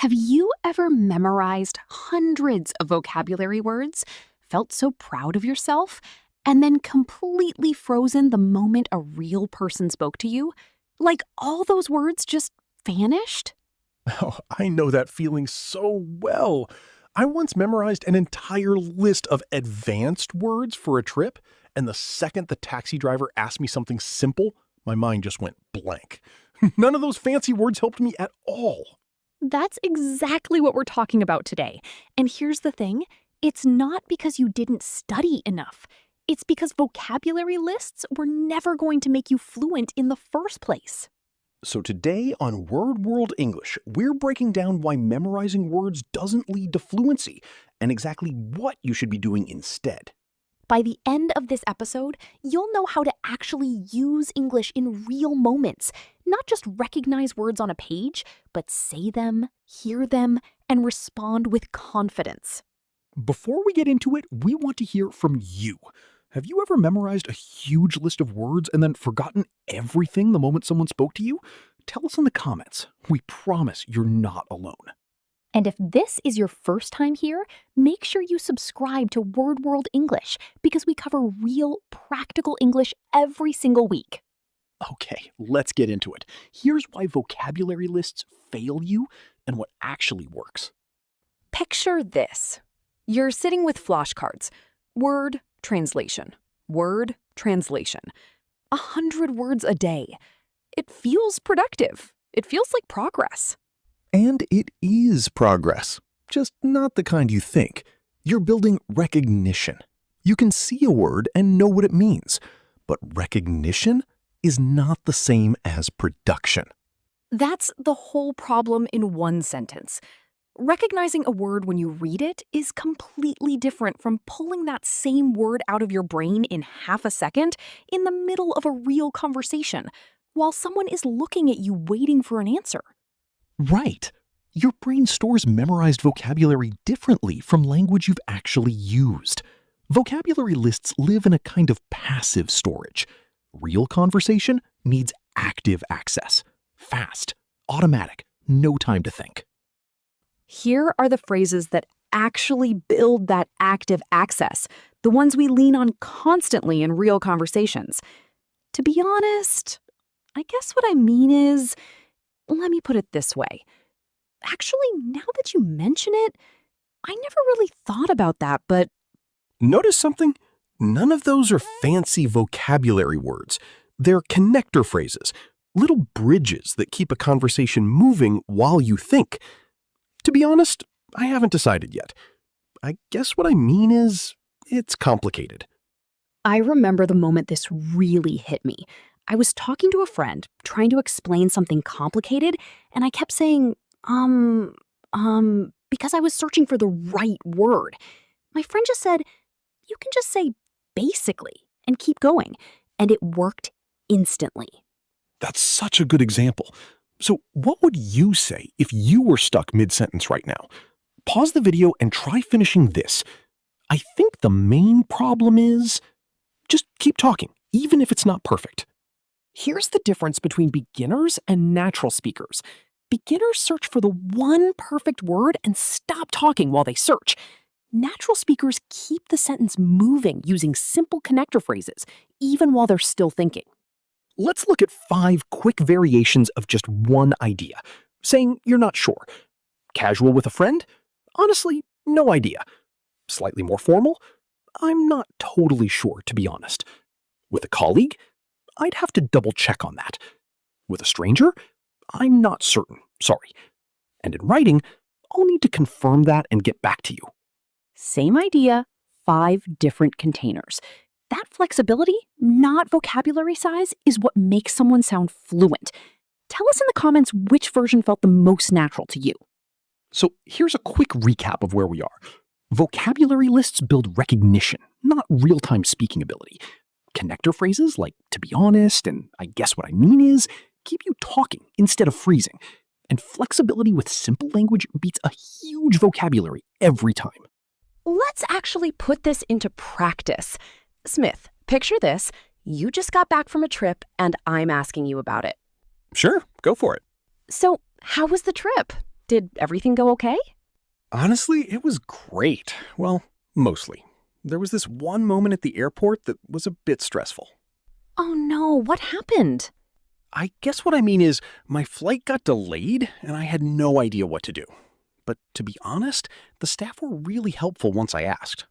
Have you ever memorized hundreds of vocabulary words, felt so proud of yourself, and then completely frozen the moment a real person spoke to you? Like all those words just vanished? Oh, I know that feeling so well. I once memorized an entire list of advanced words for a trip, and the second the taxi driver asked me something simple, my mind just went blank. None of those fancy words helped me at all. That's exactly what we're talking about today. And here's the thing, it's not because you didn't study enough. It's because vocabulary lists were never going to make you fluent in the first place. So today on Word World English, we're breaking down why memorizing words doesn't lead to fluency and exactly what you should be doing instead. By the end of this episode, you'll know how to actually use English in real moments, not just recognize words on a page, but say them, hear them, and respond with confidence. Before we get into it, we want to hear from you. Have you ever memorized a huge list of words and then forgotten everything the moment someone spoke to you? Tell us in the comments. We promise you're not alone. And if this is your first time here, make sure you subscribe to Word World English because we cover real, practical English every single week. Okay, let's get into it. Here's why vocabulary lists fail you and what actually works. Picture this. You're sitting with flashcards. Word, translation. Word, translation. 100 words a day. It feels productive. It feels like progress. And it is progress, just not the kind you think. You're building recognition. You can see a word and know what it means, but recognition is not the same as production. That's the whole problem in one sentence. Recognizing a word when you read it is completely different from pulling that same word out of your brain in half a second in the middle of a real conversation, while someone is looking at you waiting for an answer. Right. Your brain stores memorized vocabulary differently from language you've actually used. Vocabulary lists live in a kind of passive storage. Real conversation needs active access. Fast, automatic, no time to think. Here are the phrases that actually build that active access, the ones we lean on constantly in real conversations. To be honest, I guess what I mean is, let me put it this way. Actually, now that you mention it, I never really thought about that, but Notice something? None of those are fancy vocabulary words. They're connector phrases, little bridges that keep a conversation moving while you think. To be honest, I haven't decided yet. I guess what I mean is, it's complicated. I remember the moment this really hit me. I was talking to a friend, trying to explain something complicated, and I kept saying, because I was searching for the right word. My friend just said, you can just say basically and keep going. And it worked instantly. That's such a good example. So what would you say if you were stuck mid-sentence right now? Pause the video and try finishing this. I think the main problem is just keep talking, even if it's not perfect. Here's the difference between beginners and natural speakers. Beginners search for the one perfect word and stop talking while they search. Natural speakers keep the sentence moving using simple connector phrases, even while they're still thinking. Let's look at 5 quick variations of just one idea. Saying you're not sure. Casual with a friend? Honestly, no idea. Slightly more formal? I'm not totally sure, to be honest. With a colleague? I'd have to double check on that. With a stranger? I'm not certain, sorry. And in writing, I'll need to confirm that and get back to you. Same idea, 5 different containers. That flexibility, not vocabulary size, is what makes someone sound fluent. Tell us in the comments which version felt the most natural to you. So here's a quick recap of where we are. Vocabulary lists build recognition, not real-time speaking ability. Connector phrases like to be honest and I guess what I mean is keep you talking instead of freezing. And flexibility with simple language beats a huge vocabulary every time. Let's actually put this into practice. Smith, picture this. You just got back from a trip and I'm asking you about it. Sure, go for it. So, how was the trip? Did everything go okay? Honestly, it was great. Well, mostly. There was this one moment at the airport that was a bit stressful. Oh no, what happened? I guess what I mean is my flight got delayed and I had no idea what to do. But to be honest, the staff were really helpful once I asked.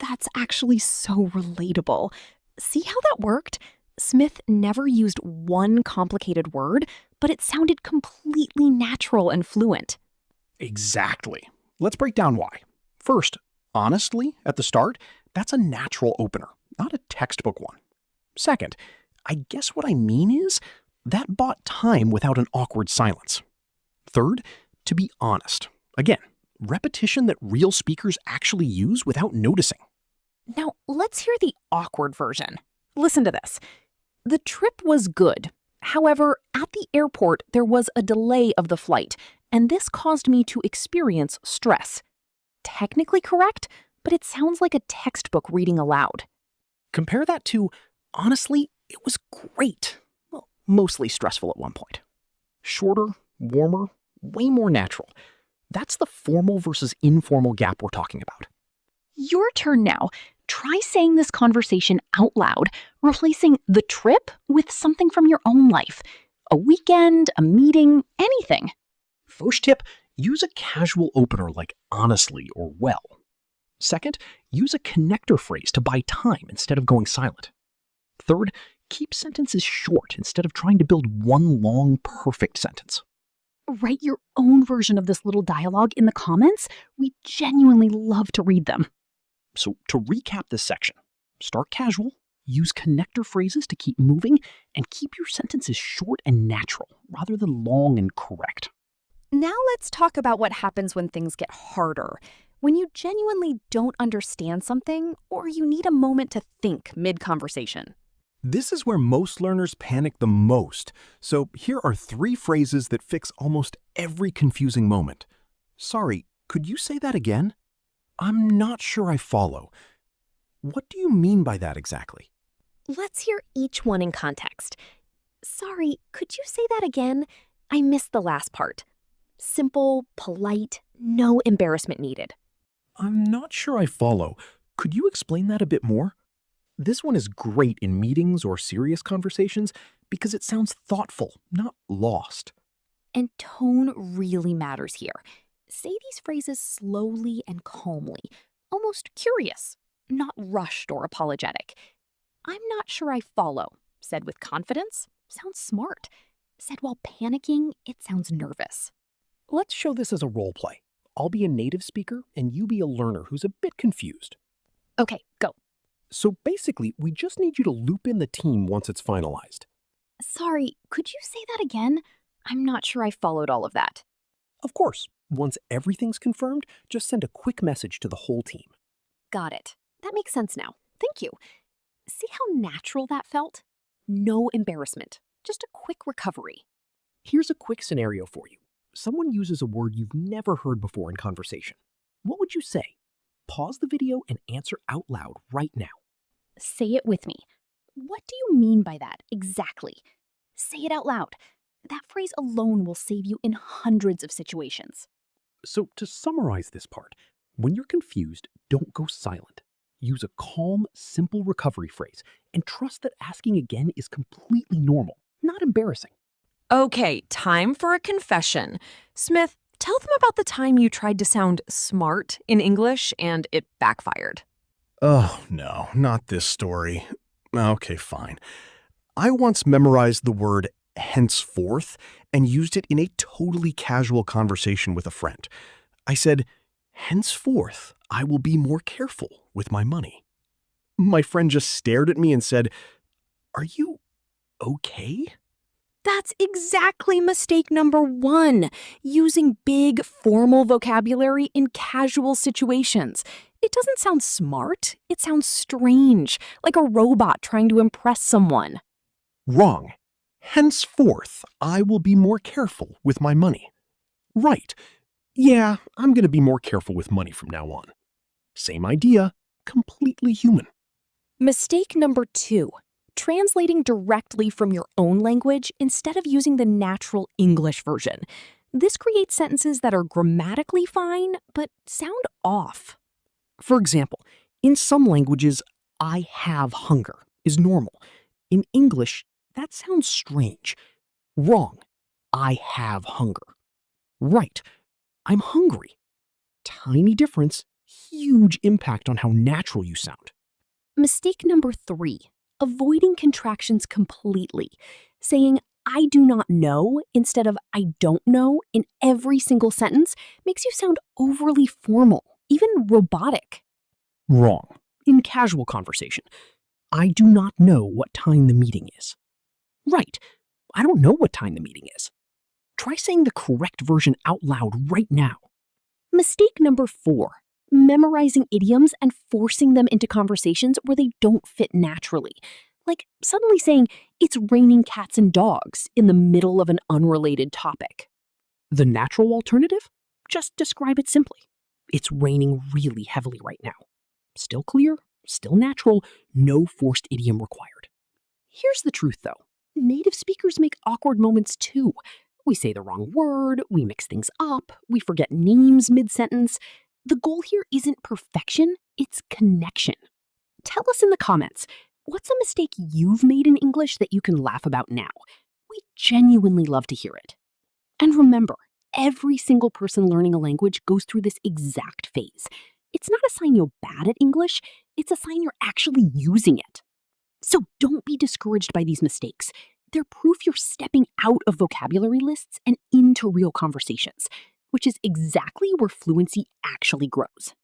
That's actually so relatable. See how that worked? Smith never used one complicated word, but it sounded completely natural and fluent. Exactly. Let's break down why. First, honestly, at the start, that's a natural opener, not a textbook one. Second, I guess what I mean is that bought time without an awkward silence. Third, to be honest. Again, repetition that real speakers actually use without noticing. Now, let's hear the awkward version. Listen to this. The trip was good. However, at the airport, there was a delay of the flight, and this caused me to experience stress. Technically correct, but it sounds like a textbook reading aloud. Compare that to, honestly, it was great. Well, mostly stressful at one point. Shorter, warmer, way more natural. That's the formal versus informal gap we're talking about. Your turn now. Try saying this conversation out loud, replacing the trip with something from your own life. A weekend, a meeting, anything. First tip, use a casual opener like honestly or well. Second, use a connector phrase to buy time instead of going silent. Third, keep sentences short instead of trying to build one long, perfect sentence. Write your own version of this little dialogue in the comments. We genuinely love to read them. So to recap this section, start casual, use connector phrases to keep moving, and keep your sentences short and natural rather than long and correct. Now let's talk about what happens when things get harder. When you genuinely don't understand something or you need a moment to think mid-conversation. This is where most learners panic the most. So here are 3 phrases that fix almost every confusing moment. Sorry, could you say that again? I'm not sure I follow. What do you mean by that exactly? Let's hear each one in context. Sorry, could you say that again? I missed the last part. Simple, polite, no embarrassment needed. I'm not sure I follow. Could you explain that a bit more? This one is great in meetings or serious conversations because it sounds thoughtful, not lost. And tone really matters here. Say these phrases slowly and calmly, almost curious, not rushed or apologetic. I'm not sure I follow, said with confidence, sounds smart. Said while panicking, it sounds nervous. Let's show this as a role play. I'll be a native speaker and you be a learner who's a bit confused. Okay, go. So basically, we just need you to loop in the team once it's finalized. Sorry, could you say that again? I'm not sure I followed all of that. Of course, once everything's confirmed, just send a quick message to the whole team. Got it. That makes sense now. Thank you. See how natural that felt? No embarrassment, just a quick recovery. Here's a quick scenario for you. Someone uses a word you've never heard before in conversation. What would you say? Pause the video and answer out loud right now. Say it with me. What do you mean by that exactly? Say it out loud. That phrase alone will save you in hundreds of situations. So to summarize this part, when you're confused, don't go silent. Use a calm, simple recovery phrase and trust that asking again is completely normal, not embarrassing. Okay, time for a confession. Smith, tell them about the time you tried to sound smart in English and it backfired. Oh, no, not this story. Okay, fine. I once memorized the word henceforth and used it in a totally casual conversation with a friend. I said, henceforth, I will be more careful with my money. My friend just stared at me and said, "Are you okay?" That's exactly mistake number 1, using big, formal vocabulary in casual situations. It doesn't sound smart, it sounds strange, like a robot trying to impress someone. Wrong. Henceforth, I will be more careful with my money. Right. Yeah, I'm going to be more careful with money from now on. Same idea, completely human. Mistake number 2, translating directly from your own language instead of using the natural English version. This creates sentences that are grammatically fine, but sound off. For example, in some languages, I have hunger is normal. In English, that sounds strange. Wrong. I have hunger. Right. I'm hungry. Tiny difference, huge impact on how natural you sound. Mistake number 3, avoiding contractions completely. Saying, I do not know instead of I don't know in every single sentence makes you sound overly formal, even robotic. Wrong. In casual conversation, I do not know what time the meeting is. Right. I don't know what time the meeting is. Try saying the correct version out loud right now. Mistake number 4, memorizing idioms and forcing them into conversations where they don't fit naturally. Like suddenly saying, it's raining cats and dogs in the middle of an unrelated topic. The natural alternative? Just describe it simply. It's raining really heavily right now. Still clear, still natural, no forced idiom required. Here's the truth though. Native speakers make awkward moments too. We say the wrong word, we mix things up, we forget names mid-sentence. The goal here isn't perfection, it's connection. Tell us in the comments, what's a mistake you've made in English that you can laugh about now? We genuinely love to hear it. And remember, every single person learning a language goes through this exact phase. It's not a sign you're bad at English, it's a sign you're actually using it. So don't be discouraged by these mistakes. They're proof you're stepping out of vocabulary lists and into real conversations, which is exactly where fluency actually grows.